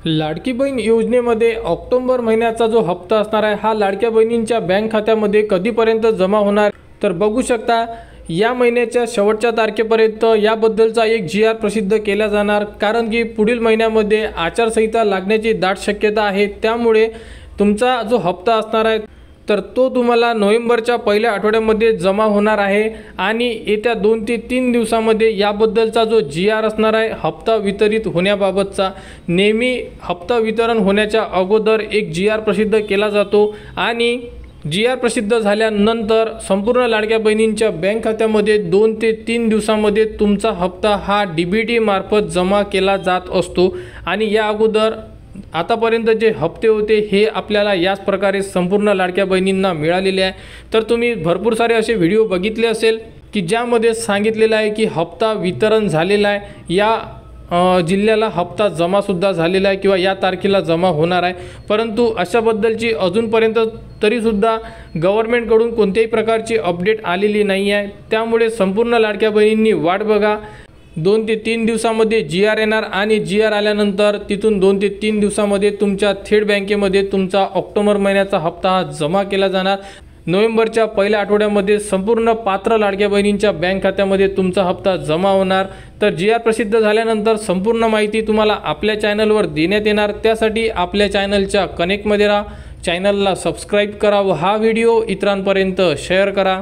लाडकी बहीण योजनेमध्ये ऑक्टोबर महिन्याचा जो हप्ता असणार आहे हा लाडक्या बहिणींच्या बँक खात्यामध्ये कधीपर्यंत जमा होणार तर बघू शकता। या महिन्याच्या शेवटच्या तारखेपर्यंत याबद्दलचा एक GR प्रसिद्ध केला जाणार, कारण की पुढील महिन्यामध्ये आचारसंहिता लागण्याची दाट शक्यता आहे। त्यामुळे तुमचा जो हप्ता असणार आहे तर तो तुम्हाला नोव्हेंबरच्या पहिल्या आठवड्यामध्ये जमा होणार आहे आणि येत्या 2 ते 3 दिवसांमध्ये याबद्दलचा जो GR असणार आहे हप्ता वितरित होण्याबाबतचा, नेहमी हप्ता वितरण होण्याच्या अगोदर एक GR प्रसिद्ध केला जातो आणि GR प्रसिद्ध झाल्यानंतर संपूर्ण लाडक्या बहिणींच्या बँक खात्यामध्ये 2 ते 3 दिवसांमध्ये तुमचा हप्ता हा DBT मार्फत जमा केला जात असतो। आणि या अगोदर आतापर्यंत जे हप्ते होते हे आपल्याला याच प्रकारे संपूर्ण लाडक्या बहिणींना मिळालेले आहे। तर तुम्ही भरपूर सारे असे व्हिडिओ बघितले असेल की ज्यामध्ये सांगितलेलं आहे की हप्ता वितरण झालेला आहे, या जिल्ह्याला हप्ता जमा सुद्धा झालेला आहे किंवा या तारखेला जमा होणार आहे, परंतु अशाबद्दलची अजूनपर्यंत तरीसुद्धा गव्हर्नमेंटकडून कोणत्याही प्रकारची अपडेट आलेली नाही आहे। त्यामुळे संपूर्ण लाडक्या बहिणींनी वाट बघा। 2 ते 3 दिवसांमध्ये GR येणार आणि GR आल्यानंतर तिथून 2 ते 3 दिवसांमध्ये तुमच्या थेट बँकेमध्ये तुमचा ऑक्टोबर महिन्याचा हप्ता हा जमा केला जाणार। नोव्हेंबरच्या पहिल्या आठवड्यामध्ये संपूर्ण पात्र लाडक्या बहिणींच्या बँक खात्यामध्ये तुमचा हप्ता जमा होणार। तर GR प्रसिद्ध झाल्यानंतर संपूर्ण माहिती तुम्हाला आपल्या चॅनलवर देण्यात येणार। त्यासाठी आपल्या चॅनलच्या कनेक्टमध्ये राहा, चॅनलला सबस्क्राईब करा व हा व्हिडिओ इतरांपर्यंत शेअर करा।